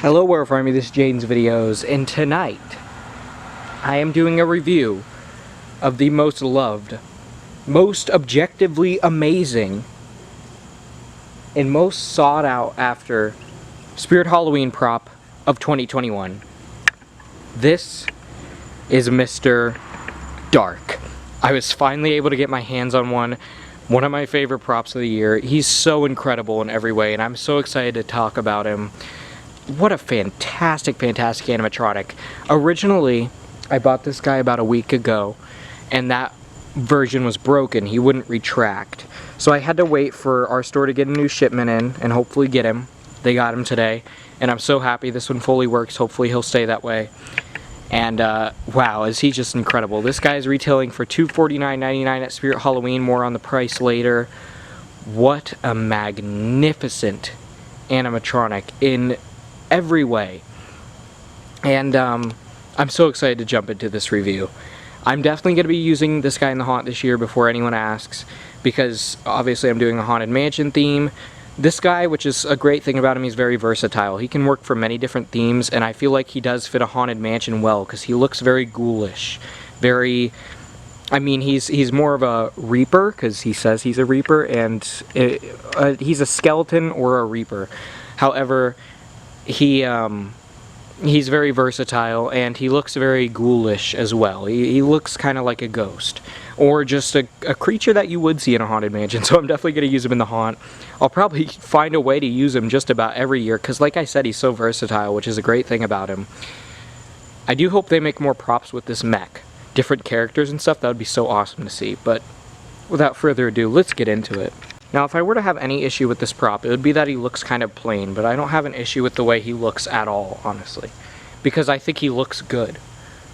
Hello Werewolf Army, this is Jaden's Videos, and tonight I am doing a review of the most loved, most objectively amazing, and most sought out after Spirit Halloween prop of 2021. This is Mr. Dark. I was finally able to get my hands on one of my favorite props of the year. He's so incredible in every way, and I'm so excited to talk about him. What a fantastic animatronic. Originally, I bought this guy about a week ago, and that version was broken. He wouldn't retract. So I had to wait for our store to get a new shipment in, and hopefully get him. They got him today, and I'm so happy this one fully works. Hopefully he'll stay that way. And wow, is he just incredible. This guy is retailing for $249.99 at Spirit Halloween. More on the price later. What a magnificent animatronic in every way. And I'm so excited to jump into this review. I'm definitely going to be using this guy in the haunt this year before anyone asks, because obviously I'm doing a haunted mansion theme. This guy, which is a great thing about him, he's very versatile. He can work for many different themes, and I feel like he does fit a haunted mansion well, because he looks very ghoulish. Very, I mean, he's more of a reaper, because he says he's a reaper, and he's a skeleton or a reaper. However, he's very versatile, and he looks very ghoulish as well. He looks kind of like a ghost, or just a creature that you would see in a haunted mansion, so I'm definitely going to use him in the haunt. I'll probably find a way to use him just about every year, because like I said, he's so versatile, which is a great thing about him. I do hope they make more props with this mech. Different characters and stuff, that would be so awesome to see, but without further ado, let's get into it. Now, if I were to have any issue with this prop, it would be that he looks kind of plain, but I don't have an issue with the way he looks at all, honestly. Because I think he looks good.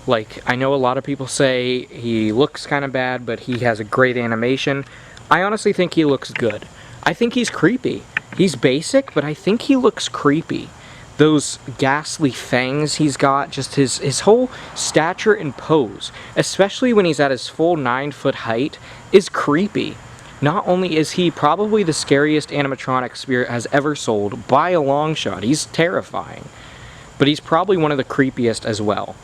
Like, I know a lot of people say he looks kind of bad, but he has a great animation. I honestly think he looks good. I think he's creepy. He's basic, but I think he looks creepy. Those ghastly fangs he's got, just his whole stature and pose, especially when he's at his full 9-foot height, is creepy. Not only is he probably the scariest animatronic Spirit has ever sold, by a long shot, he's terrifying, but he's probably one of the creepiest as well.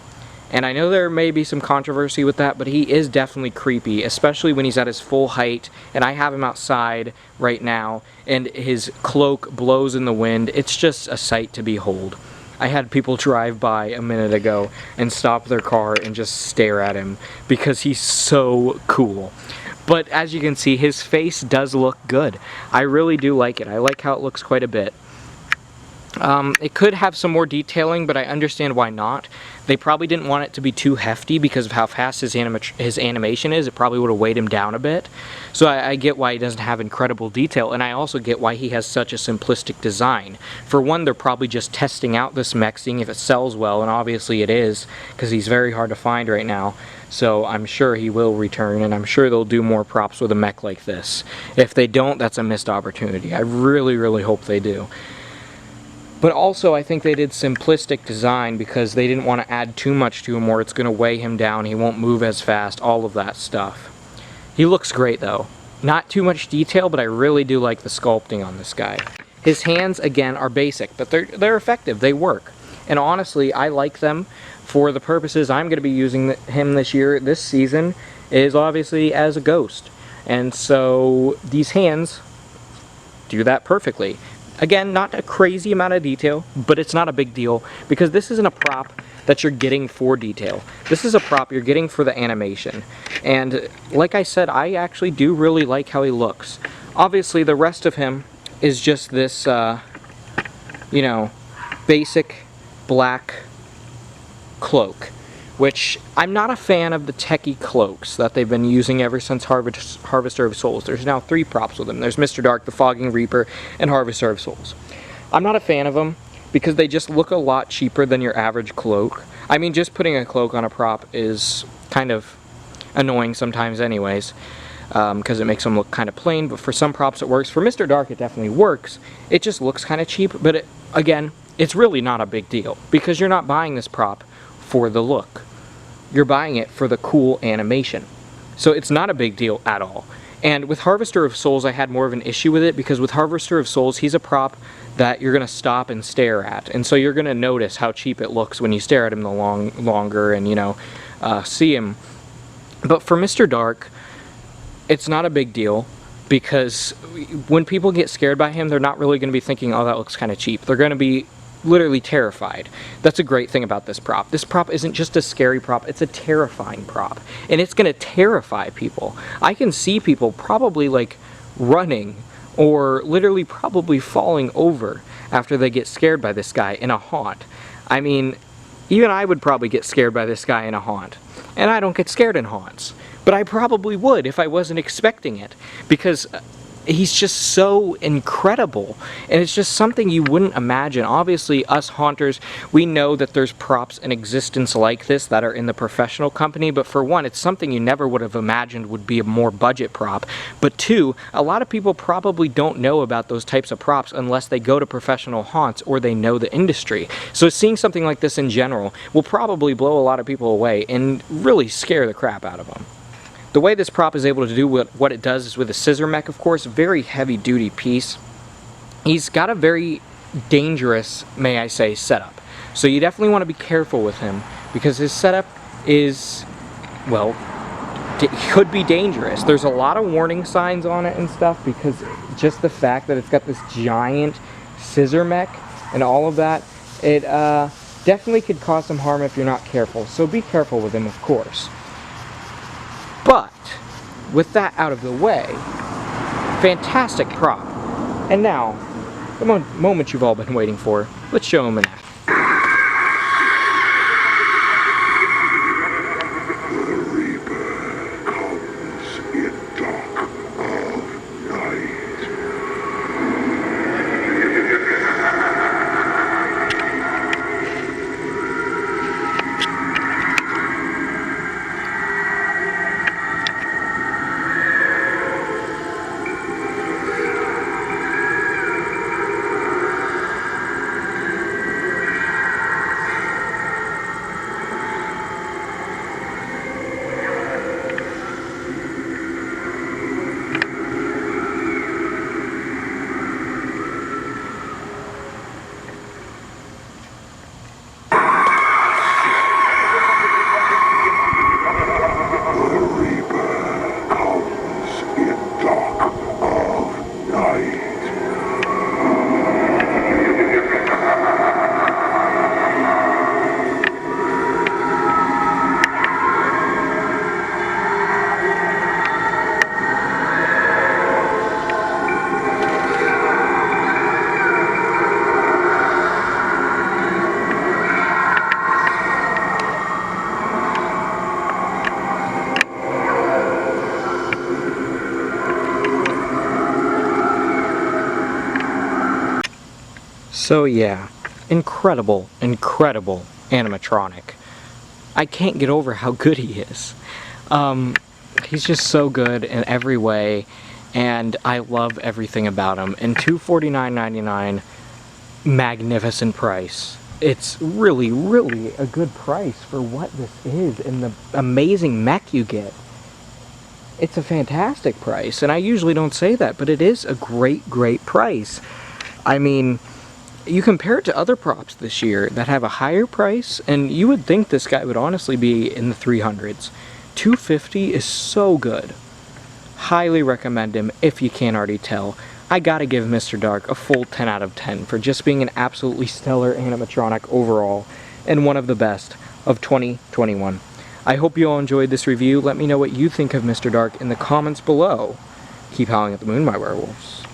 And I know there may be some controversy with that, but he is definitely creepy, especially when he's at his full height, and I have him outside right now, and his cloak blows in the wind. It's just a sight to behold. I had people drive by a minute ago and stop their car and just stare at him, because he's so cool. But as you can see, his face does look good. I really do like it. I like how it looks quite a bit. It could have some more detailing, but I understand why not. They probably didn't want it to be too hefty because of how fast his animation is. It probably would have weighed him down a bit. So I get why he doesn't have incredible detail, and I also get why he has such a simplistic design. For one, they're probably just testing out this mech, seeing if it sells well, and obviously it is, because he's very hard to find right now. So I'm sure he will return, and I'm sure they'll do more props with a mech like this. If they don't, that's a missed opportunity. I really, really hope they do. But also, I think they did simplistic design because they didn't want to add too much to him or it's going to weigh him down, he won't move as fast, all of that stuff. He looks great though. Not too much detail, but I really do like the sculpting on this guy. His hands, again, are basic, but they're effective, they work. And honestly, I like them for the purposes I'm going to be using him this season, is obviously as a ghost. And so, these hands do that perfectly. Again, not a crazy amount of detail, but it's not a big deal, because this isn't a prop that you're getting for detail. This is a prop you're getting for the animation. And like I said, I actually do really like how he looks. Obviously, the rest of him is just this, you know, basic black cloak, which I'm not a fan of the techie cloaks that they've been using ever since Harvester of Souls. There's now 3 props with them. There's Mr. Dark, the Fogging Reaper, and Harvester of Souls. I'm not a fan of them because they just look a lot cheaper than your average cloak. I mean, just putting a cloak on a prop is kind of annoying sometimes anyways, because it makes them look kind of plain, but for some props it works. For Mr. Dark it definitely works. It just looks kind of cheap, but again, it's really not a big deal because you're not buying this prop for the look. You're buying it for the cool animation. So it's not a big deal at all. And with Harvester of Souls, I had more of an issue with it, because with Harvester of Souls, he's a prop that you're going to stop and stare at. And so you're going to notice how cheap it looks when you stare at him longer and, you know, see him. But for Mr. Dark, it's not a big deal, because when people get scared by him, they're not really going to be thinking, oh, that looks kind of cheap. They're going to be literally terrified. That's a great thing about this prop. This prop isn't just a scary prop, it's a terrifying prop. And it's going to terrify people. I can see people probably like running or literally probably falling over after they get scared by this guy in a haunt. I mean, even I would probably get scared by this guy in a haunt. And I don't get scared in haunts. But I probably would if I wasn't expecting it, because he's just so incredible, and it's just something you wouldn't imagine. Obviously, us haunters, we know that there's props in existence like this that are in the professional company, but for one, it's something you never would have imagined would be a more budget prop. But two, a lot of people probably don't know about those types of props unless they go to professional haunts or they know the industry. So seeing something like this in general will probably blow a lot of people away and really scare the crap out of them. The way this prop is able to do what it does is with a scissor mech, of course, very heavy duty piece. He's got a very dangerous, may I say, setup. So you definitely want to be careful with him, because his setup is, well, could be dangerous. There's a lot of warning signs on it and stuff, because just the fact that it's got this giant scissor mech and all of that, it definitely could cause some harm if you're not careful. So be careful with him, of course. But, with that out of the way, fantastic prop. And now, the moment you've all been waiting for, let's show him in action. So yeah, incredible, incredible animatronic. I can't get over how good he is. He's just so good in every way, and I love everything about him. And $249.99, magnificent price. It's really, really a good price for what this is and the amazing mech you get. It's a fantastic price, and I usually don't say that, but it is a great, great price. I mean, you compare it to other props this year that have a higher price, and you would think this guy would honestly be in the 300s. $250 is so good. Highly recommend him if you can't already tell. I gotta give Mr. Dark a full 10 out of 10 for just being an absolutely stellar animatronic overall, and one of the best of 2021. I hope you all enjoyed this review. Let me know what you think of Mr. Dark in the comments below. Keep howling at the moon, my werewolves.